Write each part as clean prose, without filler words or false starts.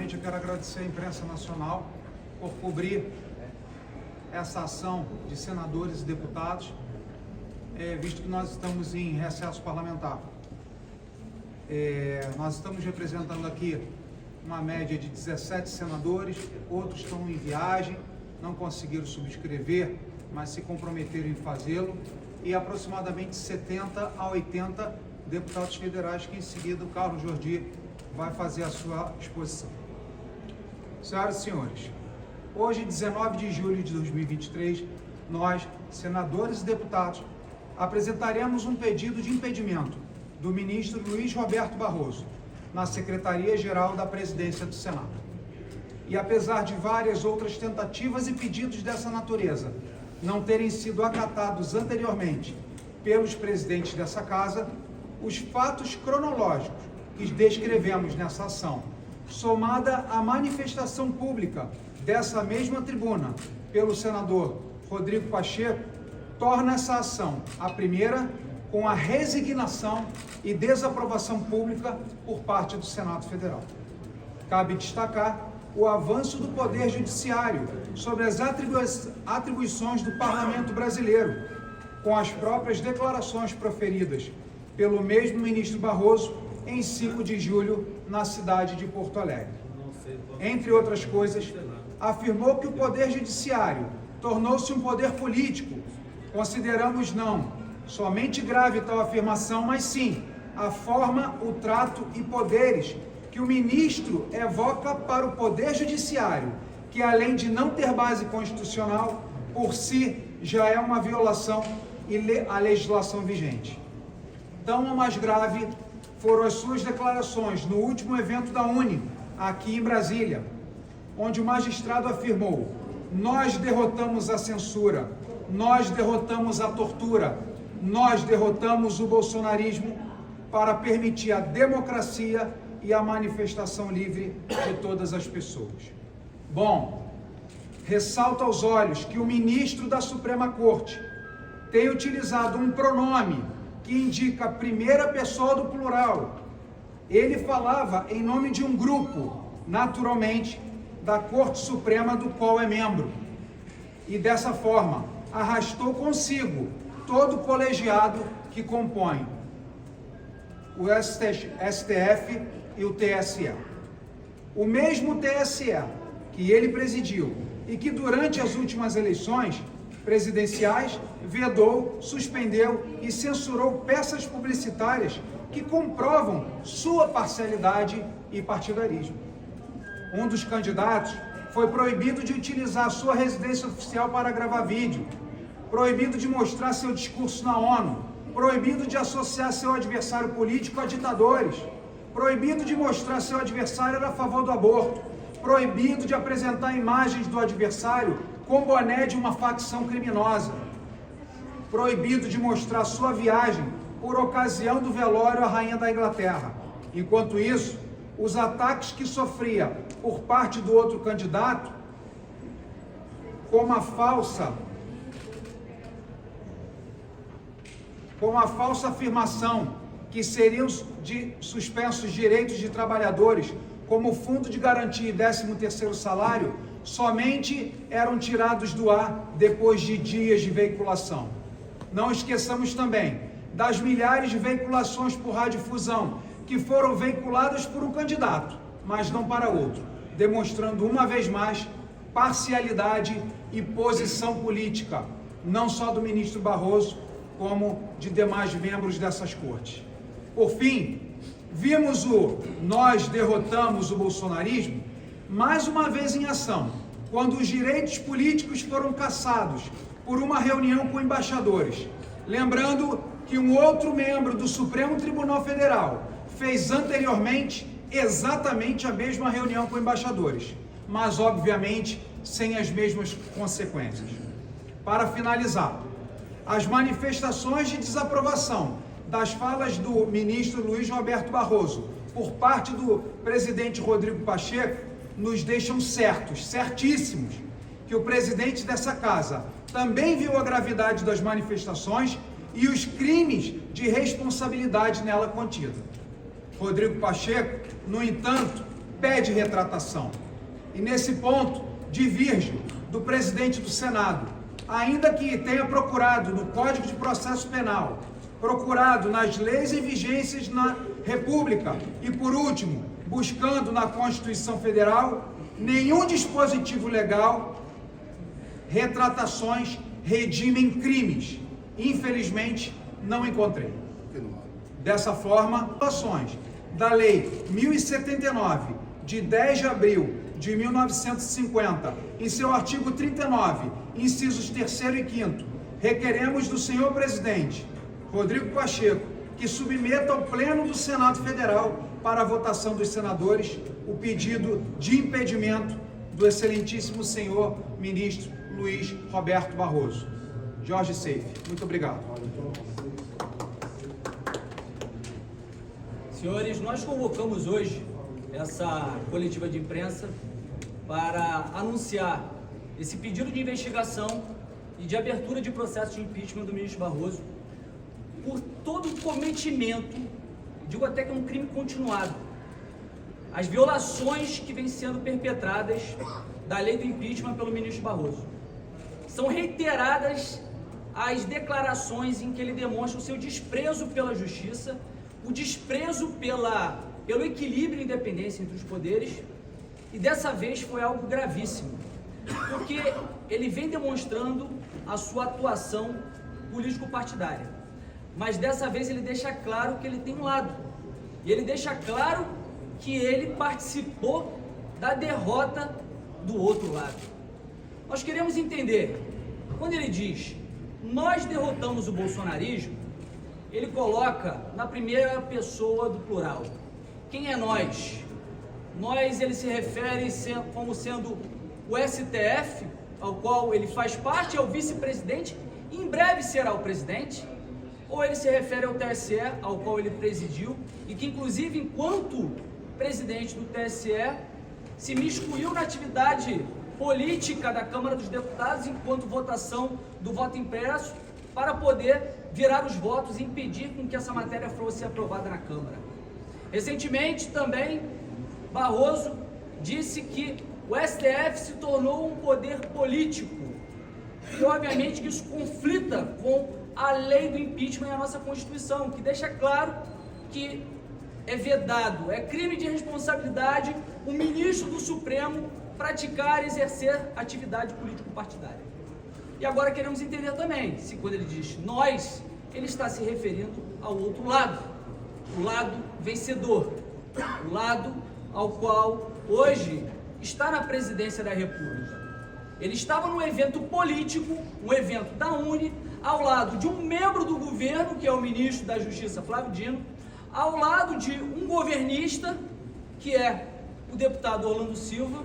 Primeiramente, eu quero agradecer à imprensa nacional por cobrir essa ação de senadores e deputados, visto que nós estamos em recesso parlamentar. Nós estamos representando aqui uma média de 17 senadores, outros estão em viagem, não conseguiram subscrever, mas se comprometeram em fazê-lo, e aproximadamente 70 a 80 deputados federais, que em seguida o Carlos Jordi vai fazer a sua exposição. Senhoras e senhores, hoje, 19 de julho de 2023, nós, senadores e deputados, apresentaremos um pedido de impedimento do ministro Luiz Roberto Barroso, na Secretaria-Geral da Presidência do Senado. E apesar de várias outras tentativas e pedidos dessa natureza não terem sido acatados anteriormente pelos presidentes dessa Casa, os fatos cronológicos que descrevemos nessa ação, somada à manifestação pública dessa mesma tribuna pelo senador Rodrigo Pacheco, torna essa ação a primeira com a resignação e desaprovação pública por parte do Senado Federal. Cabe destacar o avanço do Poder Judiciário sobre as atribuições do Parlamento Brasileiro, com as próprias declarações proferidas pelo mesmo ministro Barroso em 5 de julho, na cidade de Porto Alegre. Entre outras coisas, afirmou que o Poder Judiciário tornou-se um poder político. Consideramos não somente grave tal afirmação, mas sim a forma, o trato e poderes que o ministro evoca para o Poder Judiciário, que além de não ter base constitucional, por si já é uma violação à legislação vigente. Tão ou mais grave foram as suas declarações no último evento da UNE, aqui em Brasília, onde o magistrado afirmou: nós derrotamos a censura, nós derrotamos a tortura, nós derrotamos o bolsonarismo para permitir a democracia e a manifestação livre de todas as pessoas. Bom, ressalta aos olhos que o ministro da Suprema Corte tem utilizado um pronome que indica a primeira pessoa do plural. Ele falava em nome de um grupo, naturalmente, da Corte Suprema do qual é membro. E dessa forma, arrastou consigo todo o colegiado que compõe o STF e o TSE. O mesmo TSE que ele presidiu e que durante as últimas eleições presidenciais vedou, suspendeu e censurou peças publicitárias que comprovam sua parcialidade e partidarismo. Um dos candidatos foi proibido de utilizar sua residência oficial para gravar vídeo, proibido de mostrar seu discurso na ONU, proibido de associar seu adversário político a ditadores, proibido de mostrar seu adversário era a favor do aborto, proibido de apresentar imagens do adversário com boné de uma facção criminosa, proibido de mostrar sua viagem por ocasião do velório à Rainha da Inglaterra. Enquanto isso, os ataques que sofria por parte do outro candidato, como a falsa afirmação que seriam suspensos direitos de trabalhadores, como o Fundo de Garantia e 13º salário, somente eram tirados do ar depois de dias de veiculação. Não esqueçamos também das milhares de veiculações por radiodifusão que foram veiculadas por um candidato, mas não para outro, demonstrando uma vez mais parcialidade e posição política, não só do ministro Barroso, como de demais membros dessas cortes. Por fim, vimos o nós derrotamos o bolsonarismo mais uma vez em ação, quando os direitos políticos foram cassados por uma reunião com embaixadores. Lembrando que um outro membro do Supremo Tribunal Federal fez anteriormente exatamente a mesma reunião com embaixadores, mas obviamente sem as mesmas consequências. Para finalizar, as manifestações de desaprovação das falas do ministro Luiz Roberto Barroso por parte do presidente Rodrigo Pacheco nos deixam certíssimos, que o presidente dessa casa também viu a gravidade das manifestações e os crimes de responsabilidade nela contida. Rodrigo Pacheco, no entanto, pede retratação. E nesse ponto, diverge do presidente do Senado, ainda que tenha procurado no Código de Processo Penal, procurado nas leis e vigências na República e, por último, buscando na Constituição Federal, nenhum dispositivo legal, retratações redimem crimes. Infelizmente, não encontrei. Dessa forma, ações da Lei 1079, de 10 de abril de 1950, em seu artigo 39, incisos 3º e 5º, requeremos do senhor presidente, Rodrigo Pacheco, que submeta ao Pleno do Senado Federal para a votação dos senadores o pedido de impedimento do excelentíssimo senhor ministro Luiz Roberto Barroso. Jorge Seife, muito obrigado. Senhores, nós convocamos hoje essa coletiva de imprensa para anunciar esse pedido de investigação e de abertura de processo de impeachment do ministro Barroso por todo o cometimento, digo até que é um crime continuado, as violações que vêm sendo perpetradas da lei do impeachment pelo ministro Barroso. São reiteradas as declarações em que ele demonstra o seu desprezo pela justiça, o desprezo pelo equilíbrio e independência entre os poderes, e dessa vez foi algo gravíssimo, porque ele vem demonstrando a sua atuação político-partidária, mas dessa vez ele deixa claro que ele tem um lado, e ele deixa claro que ele participou da derrota do outro lado. Nós queremos entender, quando ele diz, nós derrotamos o bolsonarismo, ele coloca na primeira pessoa do plural. Quem é nós? Nós, ele se refere como sendo o STF, ao qual ele faz parte, é o vice-presidente, e em breve será o presidente, ou ele se refere ao TSE, ao qual ele presidiu, e que inclusive, enquanto presidente do TSE, se miscuiu na atividade política da Câmara dos Deputados, enquanto votação do voto impresso, para poder virar os votos e impedir com que essa matéria fosse aprovada na Câmara. Recentemente, também, Barroso disse que o STF se tornou um poder político, e obviamente que isso conflita com a lei do impeachment e a nossa Constituição, que deixa claro que é vedado, é crime de responsabilidade o ministro do Supremo praticar e exercer atividade político-partidária. E agora queremos entender também, se quando ele diz nós, ele está se referindo ao outro lado, o lado vencedor, o lado ao qual hoje está na presidência da República. Ele estava num evento político, um evento da UNE, ao lado de um membro do governo, que é o ministro da Justiça, Flávio Dino, ao lado de um governista, que é o deputado Orlando Silva,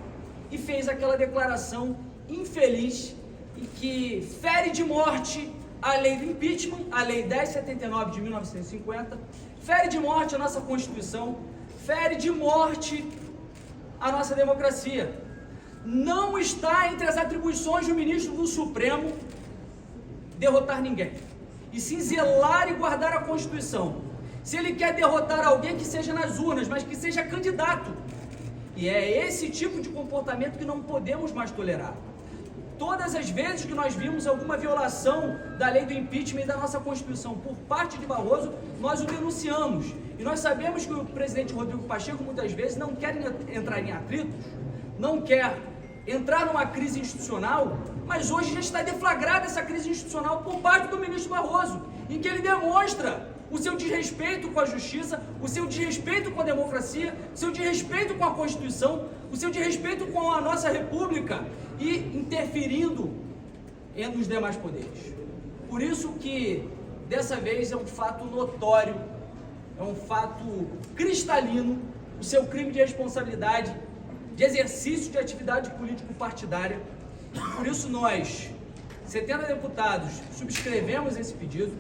e fez aquela declaração infeliz e que fere de morte a lei do impeachment, a lei 1079 de 1950, fere de morte a nossa Constituição, fere de morte a nossa democracia. Não está entre as atribuições do ministro do Supremo derrotar ninguém, e sim zelar e guardar a Constituição. Se ele quer derrotar alguém, que seja nas urnas, mas que seja candidato. E é esse tipo de comportamento que não podemos mais tolerar. Todas as vezes que nós vimos alguma violação da lei do impeachment e da nossa Constituição por parte de Barroso, nós o denunciamos. E nós sabemos que o presidente Rodrigo Pacheco muitas vezes não quer entrar em atritos, não quer entrar numa crise institucional, mas hoje já está deflagrada essa crise institucional por parte do ministro Barroso, em que ele demonstra o seu desrespeito com a justiça, o seu desrespeito com a democracia, o seu desrespeito com a Constituição, o seu desrespeito com a nossa República e interferindo nos demais poderes. Por isso que dessa vez é um fato notório, é um fato cristalino, o seu crime de responsabilidade, de exercício de atividade político-partidária. Por isso nós, 70 deputados, subscrevemos esse pedido,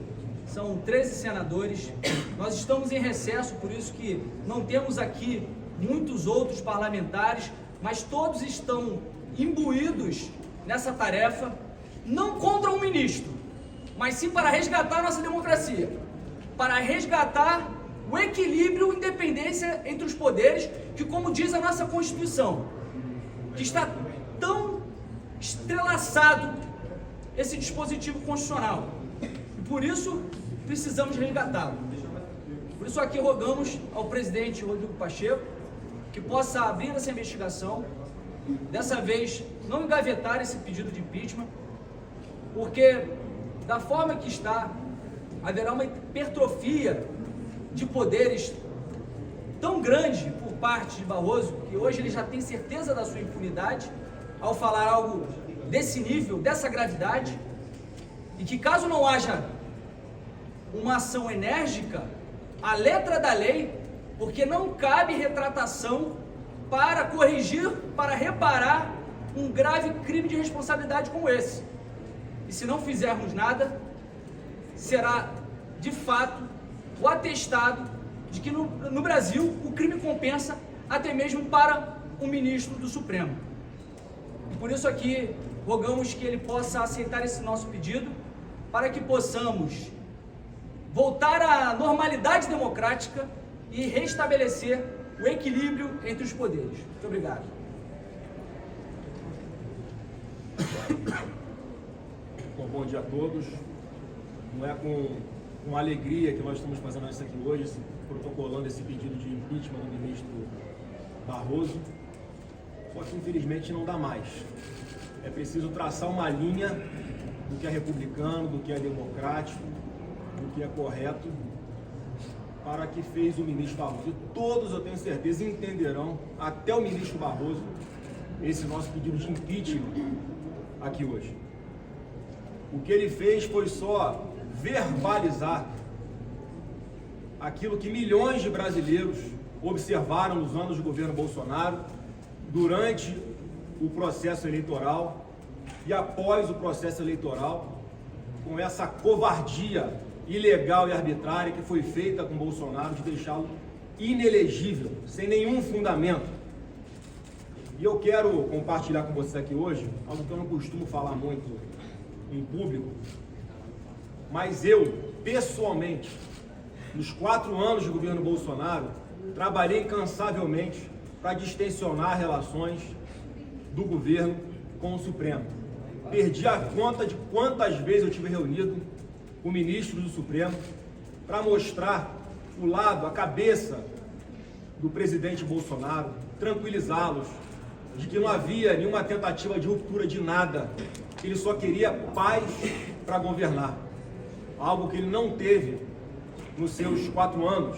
são 13 senadores, nós estamos em recesso, por isso que não temos aqui muitos outros parlamentares, mas todos estão imbuídos nessa tarefa, não contra um ministro, mas sim para resgatar a nossa democracia, para resgatar o equilíbrio e independência entre os poderes, que, como diz a nossa Constituição, que está tão entrelaçado esse dispositivo constitucional. E por isso precisamos resgatá-lo. Por isso aqui rogamos ao presidente Rodrigo Pacheco que possa abrir essa investigação, dessa vez não engavetar esse pedido de impeachment, porque da forma que está, haverá uma hipertrofia de poderes tão grande por parte de Barroso, que hoje ele já tem certeza da sua impunidade ao falar algo desse nível, dessa gravidade, e que caso não haja uma ação enérgica, a letra da lei, porque não cabe retratação para corrigir, para reparar um grave crime de responsabilidade como esse. E se não fizermos nada, será de fato o atestado de que no Brasil o crime compensa até mesmo para um ministro do Supremo. E por isso aqui rogamos que ele possa aceitar esse nosso pedido para que possamos voltar à normalidade democrática e restabelecer o equilíbrio entre os poderes. Muito obrigado. Bom dia a todos. Não é com alegria que nós estamos fazendo isso aqui hoje, protocolando esse pedido de impeachment do ministro Barroso, só que infelizmente não dá mais. É preciso traçar uma linha do que é republicano, do que é democrático, do que é correto, para que fez o ministro Barroso. E todos, eu tenho certeza, entenderão, até o ministro Barroso, esse nosso pedido de impeachment aqui hoje. O que ele fez foi só verbalizar aquilo que milhões de brasileiros observaram nos anos do governo Bolsonaro, durante o processo eleitoral e após o processo eleitoral, com essa covardia ilegal e arbitrária que foi feita com Bolsonaro de deixá-lo inelegível, sem nenhum fundamento. E eu quero compartilhar com vocês aqui hoje algo que eu não costumo falar muito em público, mas eu, pessoalmente, nos 4 anos de governo Bolsonaro, trabalhei incansavelmente para distensionar relações do governo com o Supremo. Perdi a conta de quantas vezes eu tive reunido com ministros do Supremo para mostrar o lado, a cabeça do presidente Bolsonaro, tranquilizá-los de que não havia nenhuma tentativa de ruptura de nada, que ele só queria paz para governar, algo que ele não teve nos seus 4 anos.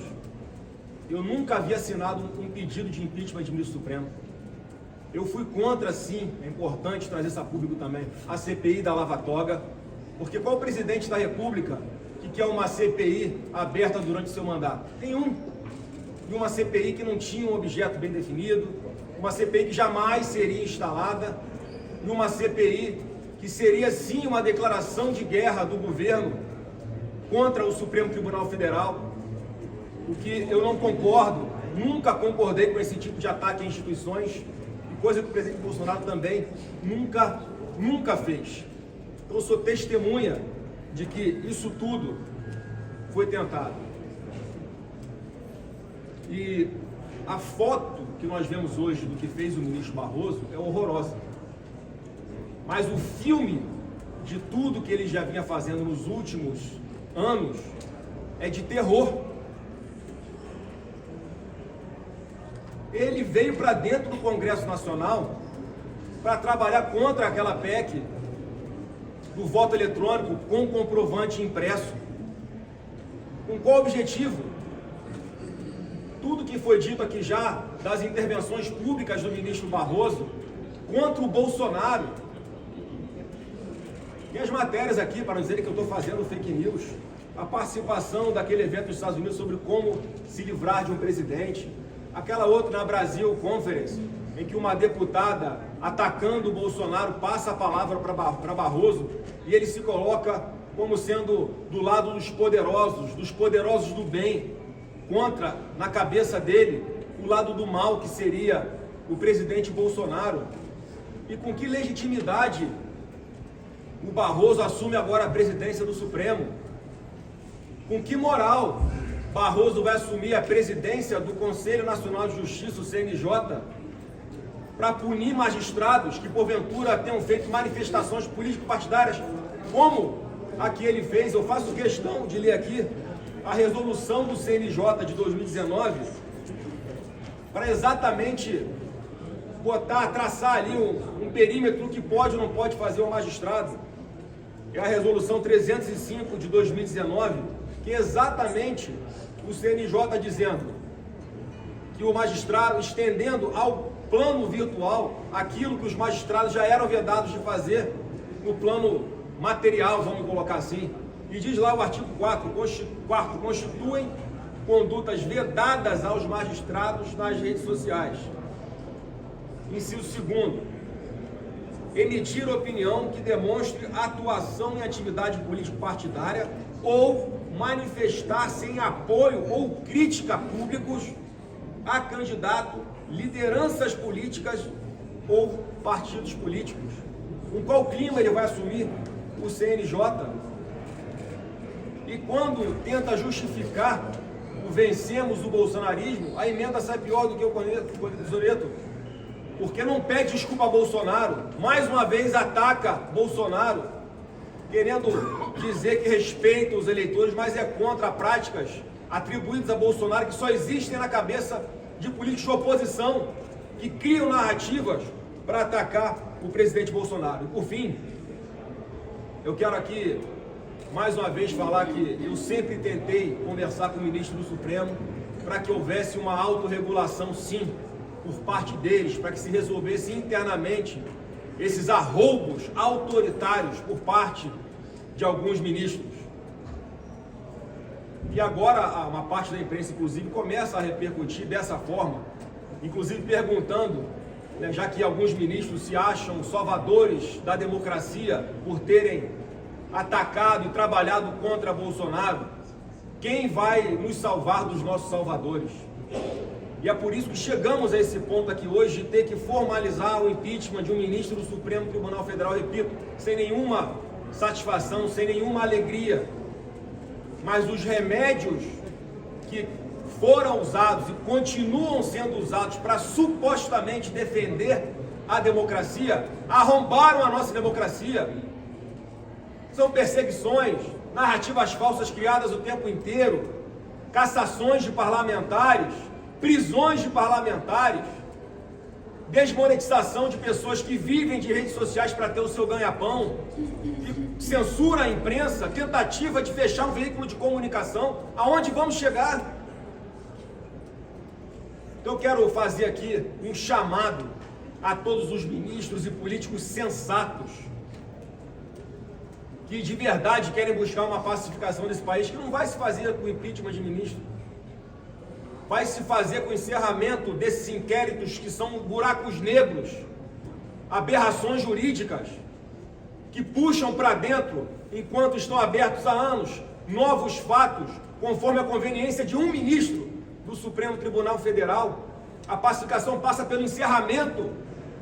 Eu nunca havia assinado um pedido de impeachment de ministro Supremo. Eu fui contra, sim, é importante trazer isso a público também, a CPI da Lava Toga, porque qual presidente da República que quer uma CPI aberta durante seu mandato? Nenhum. E uma CPI que não tinha um objeto bem definido, uma CPI que jamais seria instalada, e uma CPI que seria, sim, uma declaração de guerra do governo contra o Supremo Tribunal Federal, o que eu não concordo, nunca concordei com esse tipo de ataque a instituições, e coisa que o presidente Bolsonaro também nunca fez. Então, eu sou testemunha de que isso tudo foi tentado. E a foto que nós vemos hoje do que fez o ministro Barroso é horrorosa. Mas o filme de tudo que ele já vinha fazendo nos últimos anos é de terror. Ele veio para dentro do Congresso Nacional para trabalhar contra aquela PEC do voto eletrônico com comprovante impresso. Com qual objetivo? Tudo que foi dito aqui já das intervenções públicas do ministro Barroso contra o Bolsonaro. E as matérias aqui, para não dizerem que eu estou fazendo fake news, a participação daquele evento nos Estados Unidos sobre como se livrar de um presidente, aquela outra na Brasil Conference, em que uma deputada atacando o Bolsonaro passa a palavra para Barroso e ele se coloca como sendo do lado dos poderosos do bem, contra, na cabeça dele, o lado do mal, que seria o presidente Bolsonaro. E com que legitimidade o Barroso assume agora a presidência do Supremo? Com que moral Barroso vai assumir a presidência do Conselho Nacional de Justiça, o CNJ, para punir magistrados que, porventura, tenham feito manifestações político-partidárias, como a que ele fez. Eu faço questão de ler aqui a resolução do CNJ de 2019, para exatamente traçar ali um perímetro do que pode ou não pode fazer o magistrado. É a resolução 305 de 2019, que é exatamente o CNJ dizendo que o magistrado, estendendo ao plano virtual aquilo que os magistrados já eram vedados de fazer no plano material, vamos colocar assim. E diz lá o artigo 4, constituem condutas vedadas aos magistrados nas redes sociais. Inciso 2º, emitir opinião que demonstre atuação em atividade político-partidária ou manifestar-se em apoio ou crítica públicos a candidato, lideranças políticas ou partidos políticos. Com qual clima ele vai assumir o CNJ? E quando tenta justificar o vencemos o bolsonarismo, a emenda sai pior do que o Coneto, porque não pede desculpa a Bolsonaro, mais uma vez ataca Bolsonaro, querendo dizer que respeita os eleitores, mas é contra práticas atribuídas a Bolsonaro que só existem na cabeça de políticos de oposição, que criam narrativas para atacar o presidente Bolsonaro. E por fim, eu quero aqui mais uma vez falar que eu sempre tentei conversar com o ministro do Supremo para que houvesse uma autorregulação, sim, por parte deles, para que se resolvesse internamente esses arroubos autoritários por parte de alguns ministros. E agora uma parte da imprensa, inclusive, começa a repercutir dessa forma, inclusive perguntando, né, já que alguns ministros se acham salvadores da democracia por terem atacado e trabalhado contra Bolsonaro, quem vai nos salvar dos nossos salvadores? E é por isso que chegamos a esse ponto aqui hoje de ter que formalizar o impeachment de um ministro do Supremo Tribunal Federal, repito, sem nenhuma satisfação, sem nenhuma alegria. Mas os remédios que foram usados e continuam sendo usados para supostamente defender a democracia, arrombaram a nossa democracia. São perseguições, narrativas falsas criadas o tempo inteiro, cassações de parlamentares, prisões de parlamentares, desmonetização de pessoas que vivem de redes sociais para ter o seu ganha-pão, censura à imprensa, tentativa de fechar um veículo de comunicação. Aonde vamos chegar? Então eu quero fazer aqui um chamado a todos os ministros e políticos sensatos que de verdade querem buscar uma pacificação desse país, que não vai se fazer com o impeachment de ministro, vai se fazer com o encerramento desses inquéritos que são buracos negros, aberrações jurídicas, que puxam para dentro, enquanto estão abertos há anos, novos fatos, conforme a conveniência de um ministro do Supremo Tribunal Federal. A pacificação passa pelo encerramento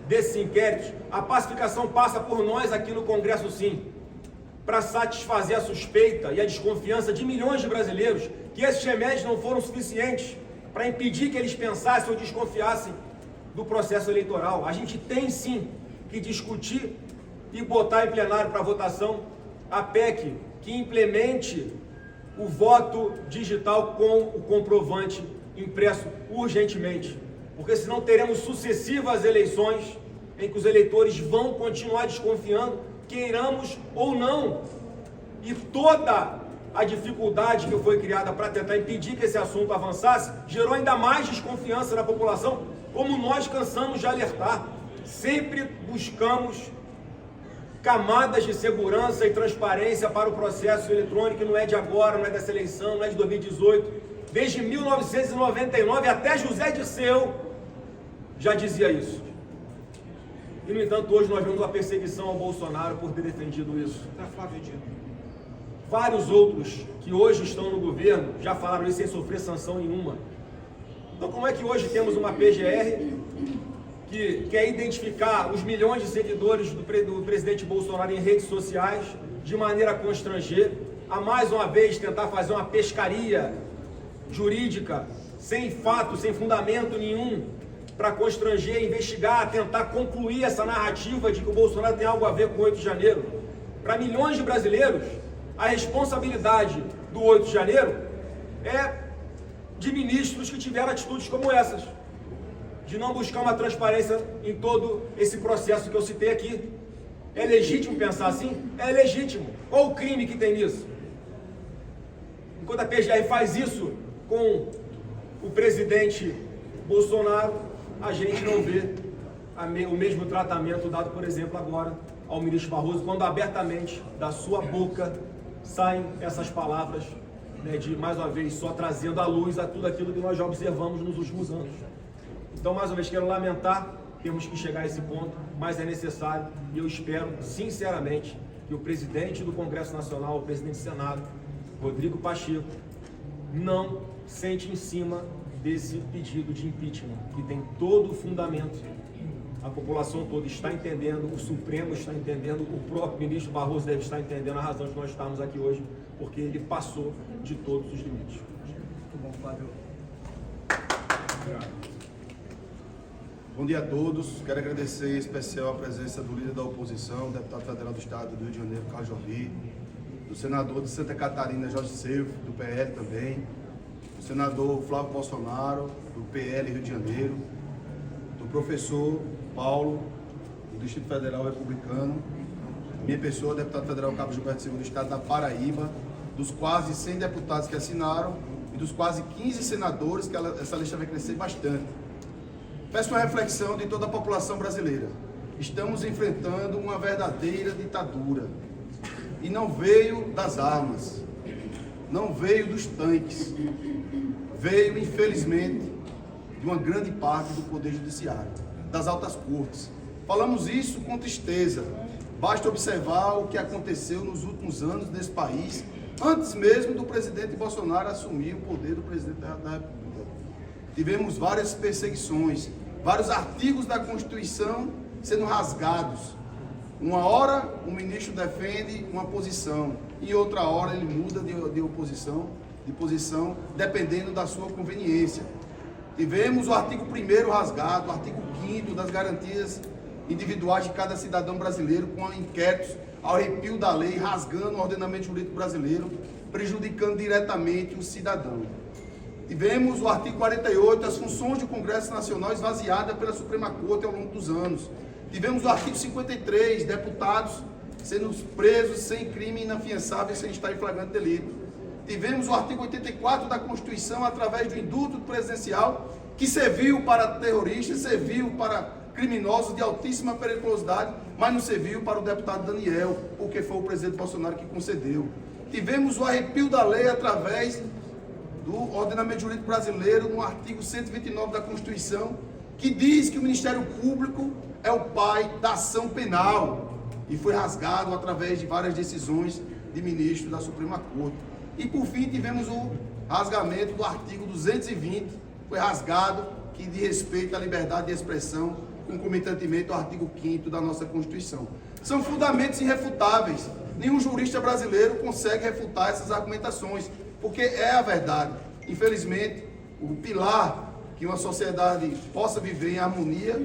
desses inquéritos, a pacificação passa por nós aqui no Congresso, sim, para satisfazer a suspeita e a desconfiança de milhões de brasileiros que esses remédios não foram suficientes para impedir que eles pensassem ou desconfiassem do processo eleitoral. A gente tem sim que discutir e botar em plenário para votação a PEC que implemente o voto digital com o comprovante impresso urgentemente, porque senão teremos sucessivas eleições em que os eleitores vão continuar desconfiando, queiramos ou não, e toda a dificuldade que foi criada para tentar impedir que esse assunto avançasse gerou ainda mais desconfiança na população, como nós cansamos de alertar. Sempre buscamos camadas de segurança e transparência para o processo eletrônico, que não é de agora, não é dessa eleição, não é de 2018, desde 1999 até José Dirceu já dizia isso. E, no entanto, hoje nós vemos uma perseguição ao Bolsonaro por ter defendido isso. Vários outros que hoje estão no governo já falaram isso sem sofrer sanção nenhuma. Então, como é que hoje temos uma PGR que quer identificar os milhões de seguidores do presidente Bolsonaro em redes sociais de maneira a constranger, a mais uma vez tentar fazer uma pescaria jurídica, sem fato, sem fundamento nenhum, para constranger, investigar, tentar concluir essa narrativa de que o Bolsonaro tem algo a ver com o 8 de janeiro. Para milhões de brasileiros, a responsabilidade do 8 de janeiro é de ministros que tiveram atitudes como essas, de não buscar uma transparência em todo esse processo que eu citei aqui. É legítimo pensar assim? É legítimo. Qual o crime que tem nisso? Enquanto a PGR faz isso com o presidente Bolsonaro, a gente não vê o mesmo tratamento dado, por exemplo, agora ao ministro Barroso, quando abertamente da sua boca saem essas palavras, né, de, mais uma vez, só trazendo à luz a tudo aquilo que nós já observamos nos últimos anos. Então, mais uma vez, quero lamentar, temos que chegar a esse ponto, mas é necessário, e eu espero, sinceramente, que o presidente do Congresso Nacional, o presidente do Senado, Rodrigo Pacheco, não sente em cima desse pedido de impeachment, que tem todo o fundamento. A população toda está entendendo, o Supremo está entendendo, o próprio ministro Barroso deve estar entendendo a razão de nós estarmos aqui hoje, porque ele passou de todos os limites. Muito bom, Fábio. Bom dia a todos. Quero agradecer em especial a presença do líder da oposição, deputado federal do Estado do Rio de Janeiro, Carlos Jordi, do senador de Santa Catarina, Jorge Seif, do PL também, do senador Flávio Bolsonaro, do PL Rio de Janeiro, do professor Paulo, do Distrito Federal Republicano, minha pessoa, deputado federal Cabo Gilberto Silva, do Estado da Paraíba, dos quase 100 deputados que assinaram e dos quase 15 senadores, que essa lista vai crescer bastante. Peço uma reflexão de toda a população brasileira. Estamos enfrentando uma verdadeira ditadura. E não veio das armas, não veio dos tanques, veio, infelizmente, de uma grande parte do Poder Judiciário, das altas cortes. Falamos isso com tristeza. Basta observar o que aconteceu nos últimos anos nesse país, antes mesmo do presidente Bolsonaro assumir o poder do presidente da República. Tivemos várias perseguições, vários artigos da Constituição sendo rasgados. Uma hora o ministro defende uma posição, e outra hora ele muda de posição, dependendo da sua conveniência. Tivemos o artigo 1º rasgado, o artigo 5º das garantias individuais de cada cidadão brasileiro, com inquéritos ao arrepio da lei, rasgando o ordenamento jurídico brasileiro, prejudicando diretamente o cidadão. Tivemos o artigo 48, as funções do Congresso Nacional esvaziadas pela Suprema Corte ao longo dos anos. Tivemos o artigo 53, deputados sendo presos sem crime inafiançável, sem estar em flagrante delito. Tivemos o artigo 84 da Constituição, através do indulto presidencial, que serviu para terroristas, serviu para criminosos de altíssima periculosidade, mas não serviu para o deputado Daniel, porque foi o presidente Bolsonaro que concedeu. Tivemos o arrepio da lei através do ordenamento jurídico brasileiro, no artigo 129 da Constituição, que diz que o Ministério Público é o pai da ação penal, e foi rasgado através de várias decisões de ministros da Suprema Corte. E por fim tivemos o rasgamento do artigo 220, foi rasgado, que diz respeito à liberdade de expressão, concomitantemente ao artigo 5º da nossa Constituição. São fundamentos irrefutáveis. Nenhum jurista brasileiro consegue refutar essas argumentações, porque é a verdade. Infelizmente, o pilar que uma sociedade possa viver em harmonia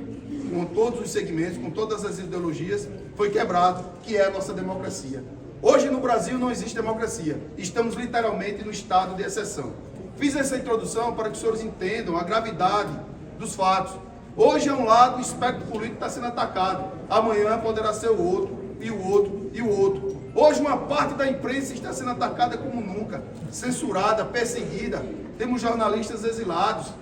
com todos os segmentos, com todas as ideologias, foi quebrado, que é a nossa democracia. Hoje no Brasil não existe democracia. Estamos literalmente no estado de exceção. Fiz essa introdução para que os senhores entendam a gravidade dos fatos. Hoje é um lado, o espectro político está sendo atacado. Amanhã poderá ser o outro, e o outro, e o outro. Hoje uma parte da imprensa está sendo atacada como nunca, censurada, perseguida. Temos jornalistas exilados,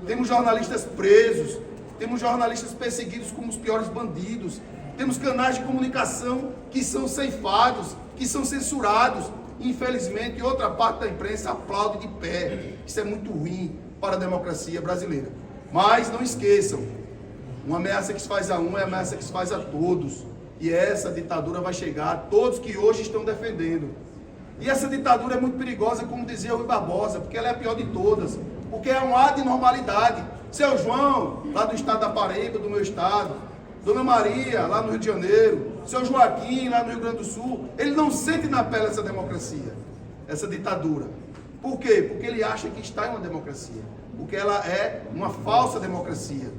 temos jornalistas presos, temos jornalistas perseguidos como os piores bandidos. Temos canais de comunicação que são ceifados, que são censurados. Infelizmente, outra parte da imprensa aplaude de pé. Isso é muito ruim para a democracia brasileira. Mas não esqueçam, uma ameaça que se faz a um é uma ameaça que se faz a todos. E essa ditadura vai chegar a todos que hoje estão defendendo. E essa ditadura é muito perigosa, como dizia o Rui Barbosa, porque ela é a pior de todas. Porque é um ar de normalidade. Seu João, lá do estado da Paraíba, do meu estado, Dona Maria, lá no Rio de Janeiro, seu Joaquim, lá no Rio Grande do Sul, ele não sente na pele essa democracia, essa ditadura. Por quê? Porque ele acha que está em uma democracia, porque ela é uma falsa democracia.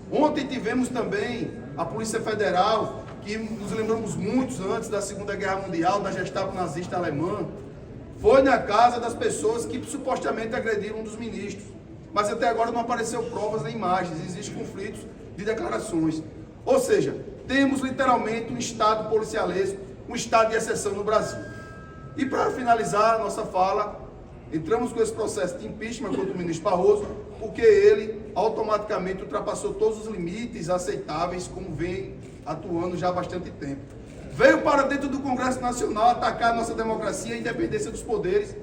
Ontem tivemos também a Polícia Federal, que nos lembramos muitos antes da Segunda Guerra Mundial, da Gestapo nazista alemã, foi na casa das pessoas que supostamente agrediram um dos ministros. Mas até agora não apareceu provas nem imagens, existem conflitos de declarações. Ou seja, temos literalmente um estado policialesco, um estado de exceção no Brasil. E para finalizar a nossa fala, entramos com esse processo de impeachment contra o ministro Barroso, porque ele automaticamente ultrapassou todos os limites aceitáveis, como vem atuando já há bastante tempo. Veio para dentro do Congresso Nacional atacar a nossa democracia e a independência dos poderes,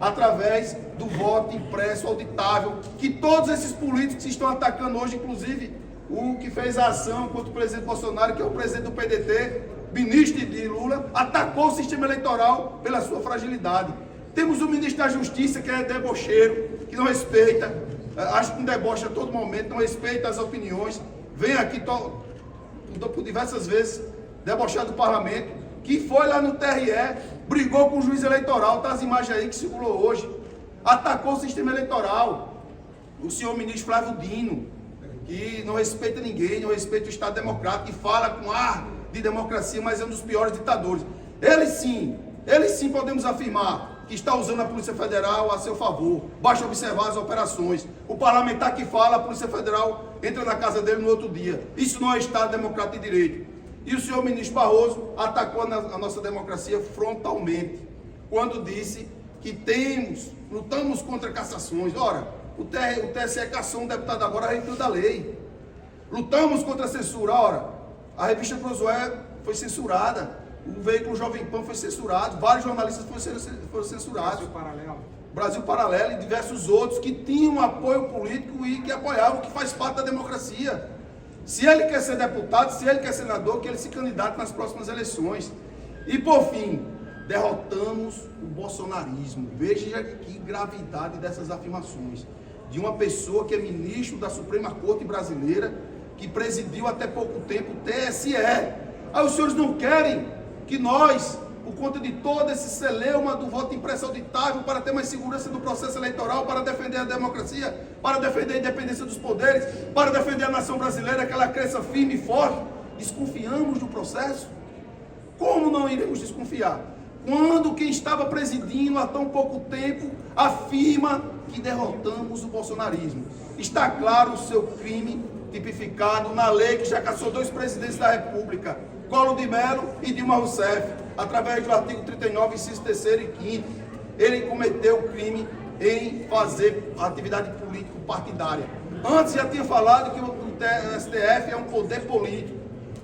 através do voto impresso, auditável, que todos esses políticos estão atacando hoje, inclusive o que fez a ação contra o presidente Bolsonaro, que é o presidente do PDT, ministro de Lula, atacou o sistema eleitoral pela sua fragilidade. Temos o ministro da Justiça, que é debocheiro, que não respeita, acho que um deboche a todo momento, não respeita as opiniões, vem aqui por diversas vezes debochar do parlamento, que foi lá no TRE, brigou com o juiz eleitoral, tá as imagens aí que circulou hoje, atacou o sistema eleitoral. O senhor ministro Flávio Dino, que não respeita ninguém, não respeita o Estado Democrático, que fala com ar de democracia, mas é um dos piores ditadores. Ele sim podemos afirmar que está usando a Polícia Federal a seu favor. Basta observar as operações. O parlamentar que fala, a Polícia Federal entra na casa dele no outro dia. Isso não é Estado Democrático de Direito. E o senhor ministro Barroso atacou a nossa democracia frontalmente, quando disse que lutamos contra cassações. Ora, o TSE cassou um deputado agora a reitura da lei. Lutamos contra a censura. Ora, a revista Prozoé foi censurada, o veículo Jovem Pan foi censurado, vários jornalistas foram censurados. Brasil Paralelo e diversos outros que tinham apoio político e que apoiavam, que faz parte da democracia. Se ele quer ser deputado, se ele quer ser senador, que ele se candidate nas próximas eleições. E por fim, derrotamos o bolsonarismo. Veja que gravidade dessas afirmações. De uma pessoa que é ministro da Suprema Corte Brasileira, que presidiu até pouco tempo o TSE. Aí os senhores não querem que nós, por conta de todo esse celeuma do voto impresso auditável, para ter mais segurança do processo eleitoral, para defender a democracia, para defender a independência dos poderes, para defender a nação brasileira, que ela cresça firme e forte, desconfiamos do processo? Como não iremos desconfiar? Quando quem estava presidindo há tão pouco tempo afirma que derrotamos o bolsonarismo. Está claro o seu crime tipificado na lei que já cassou 2 presidentes da República, Collor de Mello e Dilma Rousseff, através do artigo 39, inciso 3º e 5º. Ele cometeu o crime em fazer atividade político-partidária. Antes já tinha falado que o STF é um poder político.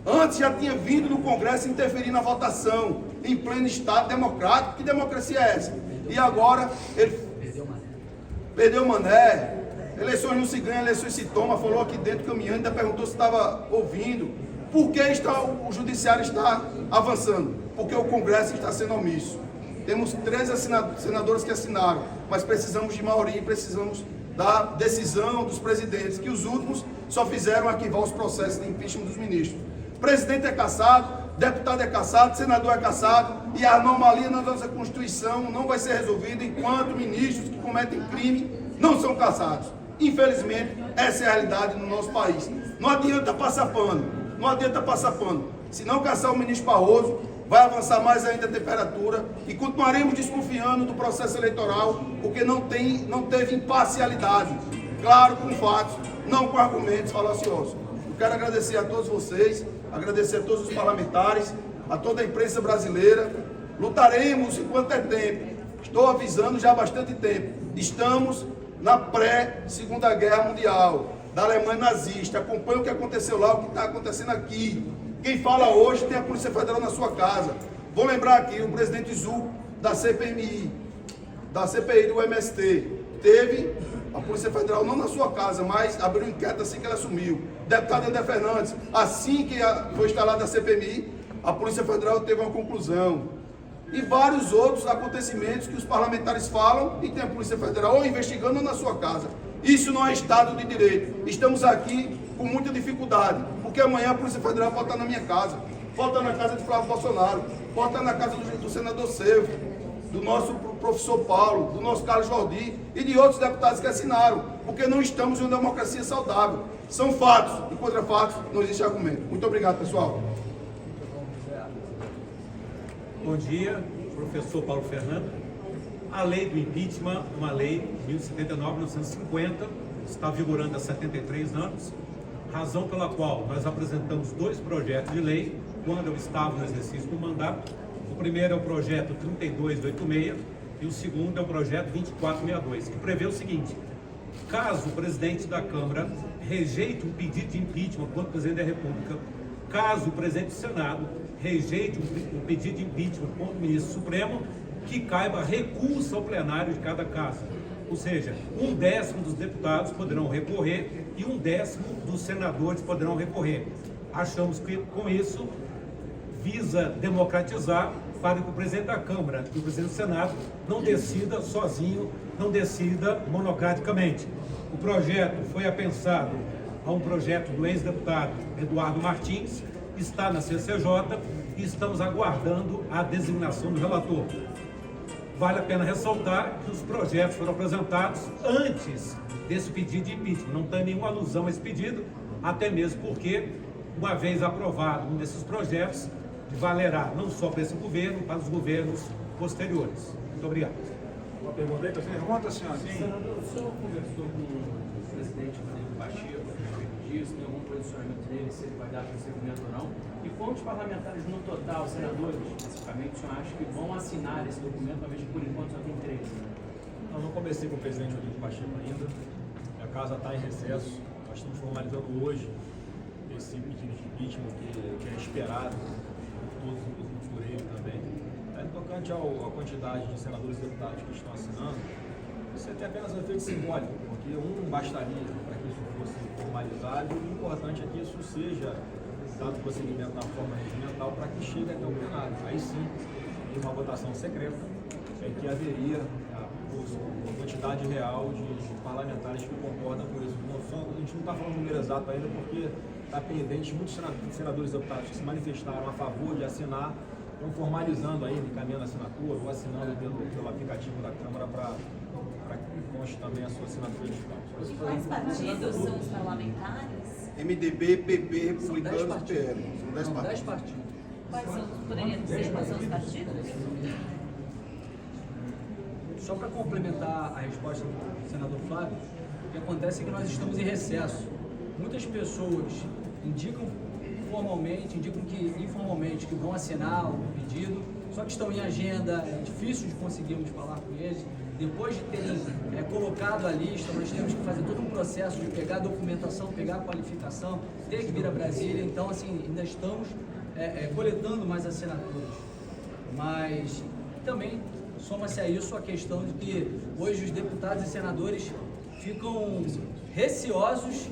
Antes já tinha vindo no Congresso interferir na votação, em pleno Estado democrático. Que democracia é essa? E agora ele perdeu o mané. Eleições não se ganha, eleições se toma. Falou aqui dentro caminhando, ainda perguntou se estava ouvindo. Por que o judiciário está avançando? Porque o Congresso está sendo omisso. Temos 13 senadores que assinaram, mas precisamos de maioria e precisamos da decisão dos presidentes, que os últimos só fizeram arquivar os processos de impeachment dos ministros. Presidente é cassado, deputado é cassado, senador é cassado, e a anomalia na nossa Constituição não vai ser resolvida enquanto ministros que cometem crime não são cassados. Infelizmente, essa é a realidade no nosso país. Não adianta passar pano. Não adianta passar pano. Se não caçar o ministro Barroso, vai avançar mais ainda a temperatura e continuaremos desconfiando do processo eleitoral, porque não teve imparcialidade. Claro, com fatos, não com argumentos falaciosos. Eu quero agradecer a todos vocês, agradecer a todos os parlamentares, a toda a imprensa brasileira. Lutaremos enquanto é tempo. Estou avisando já há bastante tempo. Estamos na pré-Segunda Guerra Mundial, da Alemanha nazista. Acompanhe o que aconteceu lá, o que está acontecendo aqui. Quem fala hoje tem a Polícia Federal na sua casa. Vou lembrar aqui, o presidente Zucco da CPMI, da CPI do MST, teve a Polícia Federal não na sua casa, mas abriu um inquérito assim que ela assumiu. Deputado André Fernandes, assim que foi instalada a CPMI, a Polícia Federal teve uma conclusão. E vários outros acontecimentos que os parlamentares falam e tem a Polícia Federal ou investigando ou na sua casa. Isso não é Estado de Direito. Estamos aqui com muita dificuldade, porque amanhã a Polícia Federal pode estar na minha casa, pode estar na casa de Flávio Bolsonaro, pode estar na casa do senador Servo. do nosso professor Paulo, do nosso Carlos Jordi e de outros deputados que assinaram, porque não estamos em uma democracia saudável. São fatos, e contra fatos não existe argumento. Muito obrigado, pessoal. Bom dia, professor Paulo Fernando. A lei do impeachment, uma lei de 1950, está vigorando há 73 anos, razão pela qual nós apresentamos 2 projetos de lei quando eu estava no exercício do mandato. O primeiro é o projeto 3286 e o segundo é o projeto 2462, que prevê o seguinte: caso o presidente da Câmara rejeite um pedido de impeachment contra o presidente da República, caso o presidente do Senado rejeite um pedido de impeachment contra o ministro Supremo, que caiba recurso ao plenário de cada caso. Ou seja, 1/10 dos deputados poderão recorrer e 1/10 dos senadores poderão recorrer. Achamos que, com isso, visa democratizar para que o presidente da Câmara e o presidente do Senado não decida sozinho, não decida monocraticamente. O projeto foi apensado a um projeto do ex-deputado Eduardo Martins, está na CCJ e estamos aguardando a designação do relator. Vale a pena ressaltar que os projetos foram apresentados antes desse pedido de impeachment. Não tem nenhuma alusão a esse pedido, até mesmo porque, uma vez aprovado um desses projetos, valerá não só para esse governo, para os governos posteriores. Muito obrigado. Uma pergunta aí, presidente? Pergunta, senhor. Senador, o senhor conversou com o presidente Rodrigo Pacheco a respeito disso, tem algum posicionamento dele, se ele vai dar prosseguimento ou não? E quantos parlamentares no total, senadores especificamente, o senhor acha que vão assinar esse documento, uma vez que por enquanto só tem 13? Eu não conversei com o presidente Rodrigo Pacheco ainda, a casa está em recesso, nós estamos formalizando hoje esse pedido de impeachment que é esperado por todos, inclusive por ele também. Tocante à quantidade de senadores e deputados que estão assinando, isso tem apenas um efeito simbólico, porque um bastaria para que isso fosse formalizado, e o importante é que isso seja dado prosseguimento na forma regimental para que chegue até o plenário. Aí sim, em uma votação secreta, é que haveria a quantidade real de parlamentares que concordam com isso. A gente não está falando o número exato ainda, porque está pendente muitos senadores e deputados que se manifestaram a favor de assinar, estão formalizando ainda, encaminhando a assinatura ou assinando pelo aplicativo da Câmara para que conste também a sua assinatura digital. Quais partidos são os parlamentares? MDB, PP, Republicanos e PL. São 10 São 10 partidos. partidos. Quais são, poderia dizer quais são os partidos? Só para complementar a resposta do senador Flávio, o que acontece é que nós estamos em recesso. Muitas pessoas indicam formalmente, indicam que informalmente que vão assinar o pedido, só que estão em agenda, é difícil de conseguirmos falar com eles. Depois de terem colocado a lista, nós temos que fazer todo um processo de pegar a documentação, pegar a qualificação, ter que vir a Brasília. Então, assim, ainda estamos coletando mais assinaturas. Mas também soma-se a isso a questão de que hoje os deputados e senadores ficam receosos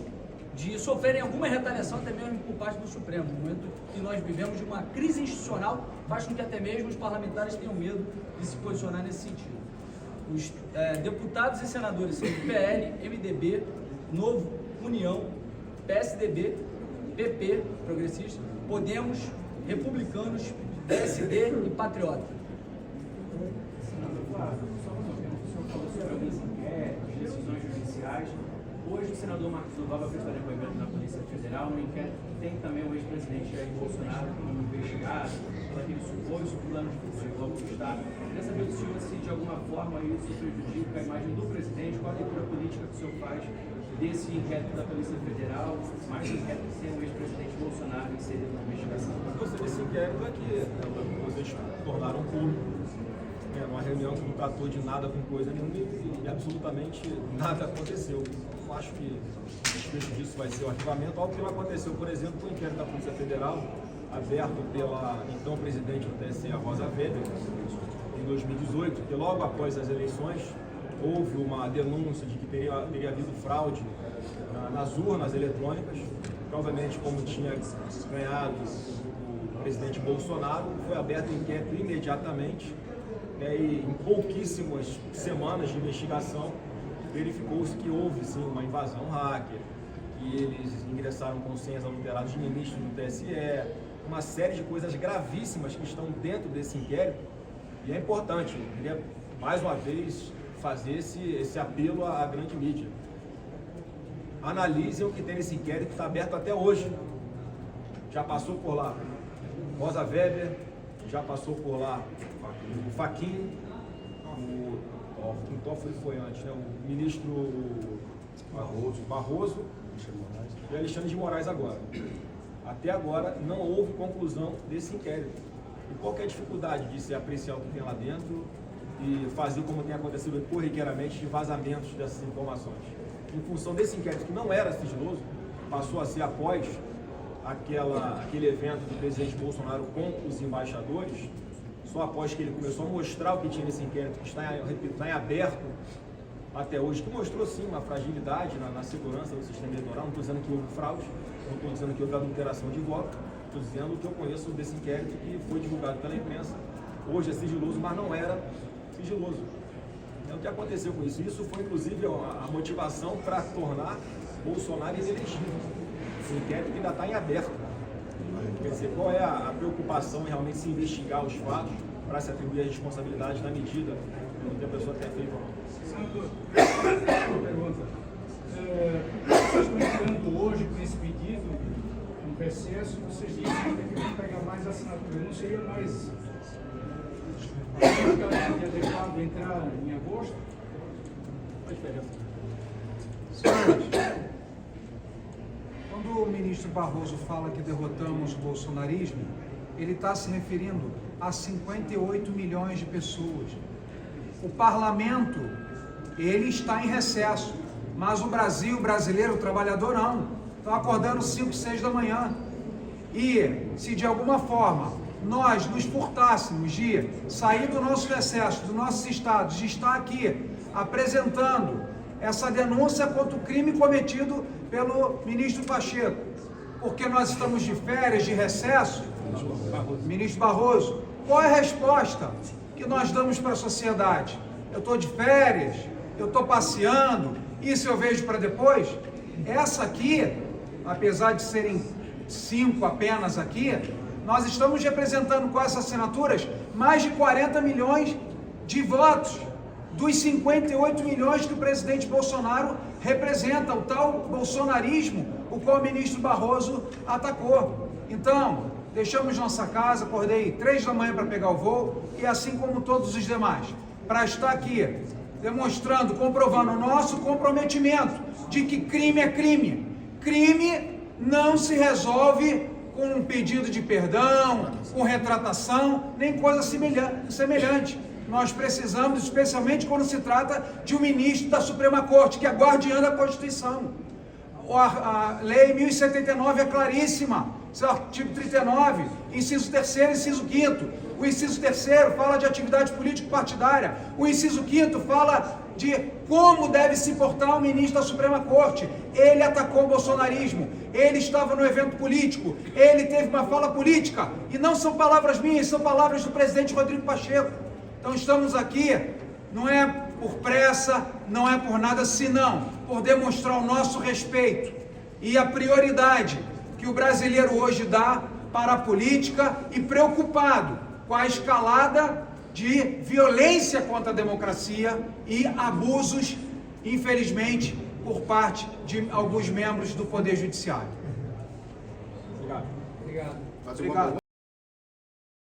de sofrerem alguma retaliação até mesmo por parte do Supremo. No momento que nós vivemos de uma crise institucional, faz com que até mesmo os parlamentares tenham medo de se posicionar nesse sentido. Os deputados e senadores são do PL, MDB, Novo, União, PSDB, PP, Progressista, Podemos, Republicanos, PSD e Patriota. Senador Flávio, só uma pergunta, o senhor falou sobre alguns inquéritos, decisões judiciais. Hoje o senador Marcos Duval vai prestar depoimento na Polícia Federal, no inquérito que tem também o ex-presidente Jair Bolsonaro como investigado por aquele suposto plano de golpe do Estado. Queria saber do senhor se de alguma forma isso prejudica a imagem do presidente, qual a leitura política que o senhor faz desse inquérito da Polícia Federal, mais um inquérito que tem o ex-presidente Bolsonaro inserido na investigação. A coisa desse inquérito é que vocês tornaram público. Uma reunião que não tratou de nada com coisa nenhuma e absolutamente nada aconteceu. Não acho que o desfecho disso vai ser o arquivamento. Algo que não aconteceu, por exemplo, com o inquérito da Polícia Federal, aberto pela então presidente do TSE, a Rosa Weber, em 2018, que logo após as eleições houve uma denúncia de que teria havido fraude nas urnas eletrônicas. Provavelmente, como tinha ganhado o presidente Bolsonaro, foi aberto o inquérito imediatamente. E em pouquíssimas semanas de investigação, verificou-se que houve sim uma invasão hacker, que eles ingressaram com senhas adulteradas de ministros do TSE, uma série de coisas gravíssimas que estão dentro desse inquérito E é importante, eu queria mais uma vez fazer esse apelo à grande mídia. Analisem o que tem nesse inquérito que está aberto até hoje. Já passou por lá Rosa Weber, já passou por lá o Fachin, o Toffoli foi antes, né? O ministro Barroso e Alexandre de Moraes agora. Até agora não houve conclusão desse inquérito. E qual que é a dificuldade de se apreciar o que tem lá dentro e fazer como tem acontecido corriqueiramente de vazamentos dessas informações? Em função desse inquérito que não era sigiloso, passou a ser após aquele evento do presidente Bolsonaro com os embaixadores, só após que ele começou a mostrar o que tinha nesse inquérito, que está em aberto até hoje, que mostrou sim uma fragilidade na segurança do sistema eleitoral. Não estou dizendo que houve fraude, não estou dizendo que houve adulteração de voto, estou dizendo o que eu conheço desse inquérito que foi divulgado pela imprensa. Hoje é sigiloso, mas não era sigiloso. Então, o que aconteceu com isso? Isso foi inclusive a motivação para tornar Bolsonaro inelegível. O inquérito que ainda está em aberto. Quer dizer, qual é a preocupação em realmente se investigar os fatos para se atribuir a responsabilidade na medida que a pessoa tenha feito ou não? Senador, uma pergunta. Vocês estão entrando hoje com esse pedido, um recesso, vocês dizem que tem que pegar mais assinatura. Não seria mais adequado entrar em agosto? Qual a diferença? Senhores, quando o ministro Barroso fala que derrotamos o bolsonarismo, ele está se referindo a 58 milhões de pessoas. O parlamento, ele está em recesso, mas o Brasil, o brasileiro, o trabalhador não. Estão acordando 5, 6 da manhã. E se de alguma forma nós nos furtássemos de sair do nosso recesso, dos nossos estados, de estar aqui apresentando essa denúncia contra o crime cometido pelo ministro Pacheco, porque nós estamos de férias, de recesso, ministro Barroso, qual é a resposta que nós damos para a sociedade? Eu estou de férias, eu estou passeando, isso eu vejo para depois? Essa aqui, apesar de serem 5 apenas aqui, nós estamos representando com essas assinaturas mais de 40 milhões de votos, dos 58 milhões que o presidente Bolsonaro representa, o tal bolsonarismo, o qual o ministro Barroso atacou. Então, deixamos nossa casa, acordei 3 da manhã para pegar o voo, e assim como todos os demais, para estar aqui, demonstrando, comprovando o nosso comprometimento de que crime é crime. Crime não se resolve com um pedido de perdão, com retratação, nem coisa semelhante. Nós precisamos, especialmente quando se trata de um ministro da Suprema Corte, que é guardiã da Constituição. A Lei 1079 é claríssima, seu artigo 39, inciso 3º e inciso 5º. O inciso 3º fala de atividade político-partidária. O inciso 5º fala de como deve se portar o ministro da Suprema Corte. Ele atacou o bolsonarismo, ele estava no evento político, ele teve uma fala política, e não são palavras minhas, são palavras do presidente Rodrigo Pacheco. Então estamos aqui, não é por pressa, não é por nada, senão por demonstrar o nosso respeito e a prioridade que o brasileiro hoje dá para a política, e preocupado com a escalada de violência contra a democracia e abusos, infelizmente, por parte de alguns membros do Poder Judiciário. Obrigado. Obrigado. Obrigado.